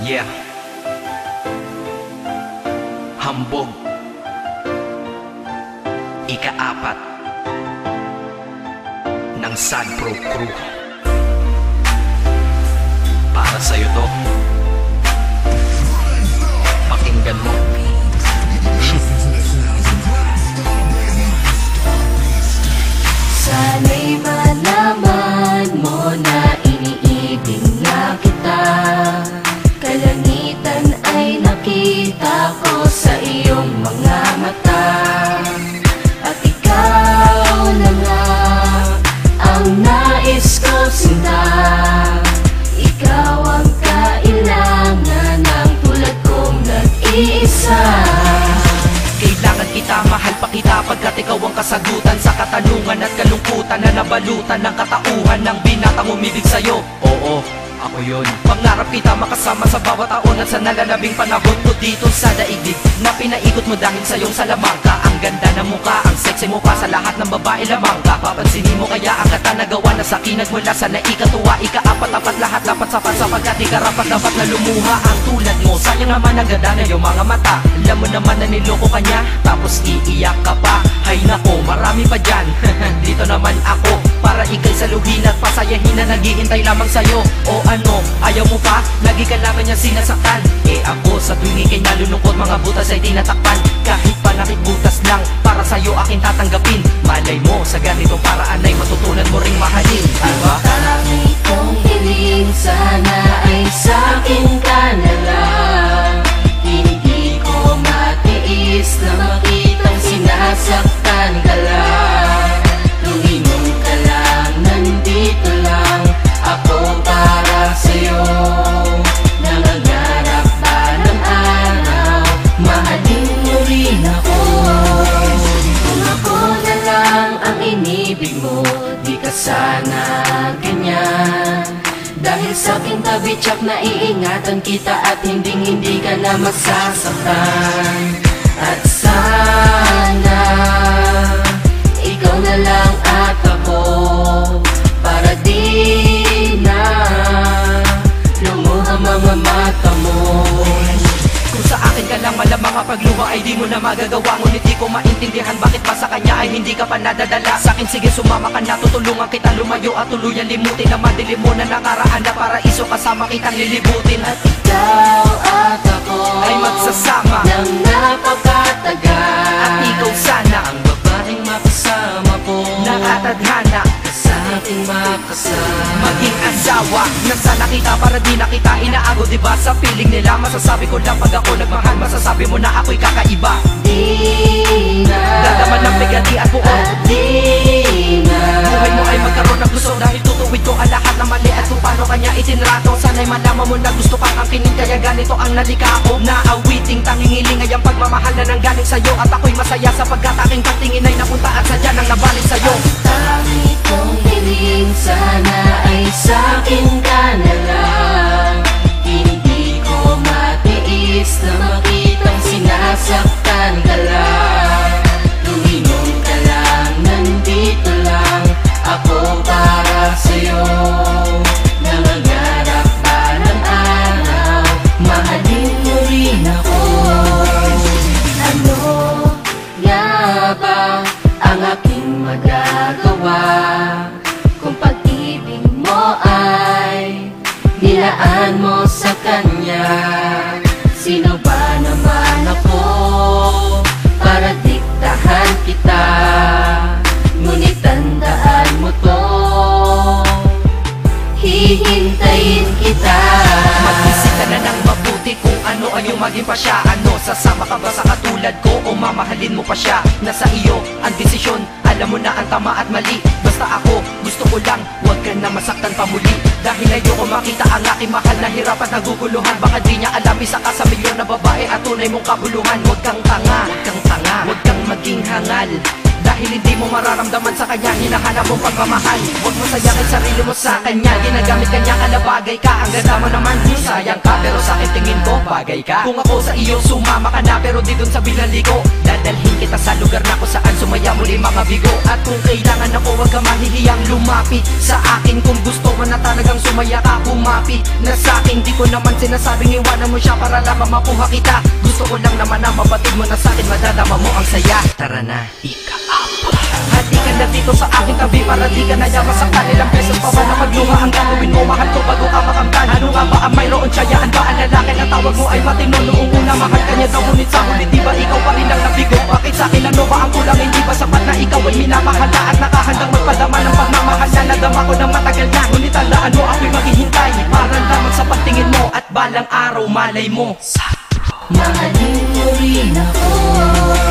Yeah. Hambog. Ika-4 ng Sad Pro Crew. Para sa'yo to. Pakinggan mo. Sana'y malaman mo na iniibig nga kita. Kalangitan ay nakita ko sa iyong mga mata. At ikaw na nga ang nais ko sinta. Ikaw ang kailangan ng tulad kong nag-iisa. Kailangan kita, mahal pa kita pagkat ikaw ang kasagutan sa katanungan at kalungkutan na nabalutan ng katauhan ng binatang umibig sa'yo. Oo, ako yun. Pangarap kita makasama sa bawat taon at sa nalalabing panahon ko dito sa daigdig na pinaikot mo dahil sa iyong salamangka. Ang ganda ng mukha, ang sexy mo pa sa lahat ng babae lamang ka. Papansinin mo kaya ang kata nagawa na sa akin nagmula sa naikatuwa. Ika-4 lahat dapat sapat sapagkat ikarapat dapat na lumuha ang tulad mo. Sayang naman ang ganda na iyong mga mata. Alam mo naman na niloko ka niya, tapos iiyak ka pa. Hay nako, marami pa dyan. Dito naman ako para ikay saluhin at pasayahin na naghihintay lamang sa'yo. O ano, ayaw mo pa? Lagi ka naman niya sinasaktan. Eh ako sa tuwing ikay nalulungkot, mga butas ay tinatakpan. Kahit pa nakikbutas lang, para sa'yo aking tatanggapin. Malay mo, sa ganitong paraan ay matutunan mo ring mahalin, diba? Tangi kong hiling, sana ay sa'kin ka na lang. Hindi ko matiis na makitang sinasaktan ka lang. Lumingon ka lang, nandito lang ako para sa'yo. Nangangarap ba ng araw, mahalin mo rin ako. Kung ako na lang ang inibig mo, di ka sana ganyan. Dahil sa aking tabi tsak na iingatan kita at hindi ka na masasaktan. At sana ikaw na lang at ako, para di na lumuha mga mata mo. Kung sa akin ka lang malamang ang pagluha ay di mo na magagawa. Ngunit di ko maintindihan bakit pa sa kanya ay hindi ka pa nadadala. Sa akin sige sumama ka na, tutulungan kita lumayo at tuluyan limutin na madilim mo na nakaraan na paraiso kasama kitang lilibutin. At ikaw at ako ay magsasama ng napakatagal. at ikaw sana ang babaeng makasama ko, nakatadhana sa ating makasama. maging asawa na sana kita para di na kita inaago. Diba sa feeling nila masasabi ko lang pag ako nagmahal, masasabi mo na ako'y kakaiba. Di na Dadaman ng bigati at buo, at di na buhay mo ay magkaroon ng gusto dahil tutuwid ko ang lahat ng mali at kung paano kanya itinrato. Sana'y malaman mo na gusto kang angkinin kaya ganito ang nalika ko. Naawiting tangingiling ay ang pagmamahal na nanggaling sa'yo at ako'y masaya sapagkat aking patingin ay napunta at sadya nang nabalik sa'yo. tangi kong hiling, sana ay sa'kin ka na lang. Hindi ko matiis na makitang sinasaktan ka lang. Lumingon ka lang, nandito lang ako para sa'yo. Nangangarap ba ng araw, mahalin mo rin ako. Ano nga ba ang aking magagawa kung pag-ibig mo ay nilaan mo sa kanya? Sino ba naman ako para diktahan kita? Ngunit tandaan mo to, hihintayin kita. Mag-isip ka na ng mabuti kung ano ang iyong maging pasya. Ano, sasama ka ba sa katulad ko o mamahalin mo pa siya? Nasa iyo ang desisyon, alam mo na ang tama at mali. Basta ako, gusto ko lang, huwag ka na masaktan pa muli. Dahil ayoko makita ang aking mahal na hirap at naguguluhan. Baka di niya alam isa ka sa milyon na babae at tunay mong kabuluhan. Huwag kang tanga, huwag kang tanga, huwag kang maging hangal. Dahil hindi mo mararamdaman sa kanya, hinahanap mo pagmamahal. Huwag mo sayangin sarili mo sa kanya, ginagamit kanya kada bagay ka. Ang ganda mo naman, sayang ka, pero sa akin tingin ko bagay ka. Kung ako sa iyo, sumama ka na, pero di dun sa binaligo. Dadalhin kita sa lugar na kung saan sumaya muli mga bigo. At kung kailangan ako, huwag ka mahihiyang lumapit sa akin. Kung gusto mo na talagang sumaya ka, kumapit na sa akin. Di ko naman sinasabing iwanan mo siya para lamang makuha kita. Gusto ko lang naman na mabatid mo na sa akin, madadama mo ang saya. Tara na, ika-up. Hati ka na dito sa aking tabi para di ka na yaman sa kanilang beses pa ba na magluha ang gagawin mo. Mahal ko bago ka makamtan. Ano nga ba ang mayroon tsayaan ba ang lalaki na tawag mo ay matino? Noong una mahal ka niya daw, ngunit sa huli di ba ikaw pa rin ang nabigo? Bakit sa akin ano ba ang kulang? Hindi ba sapat na ikaw ay minamahal na at nakahandang magpadama ng pagmamahal na nadama ko ng matagal na? Ngunit tandaan mo ako'y maghihintay para lamang sa pagtingin mo at balang araw malay mo mahalin mo rin ako.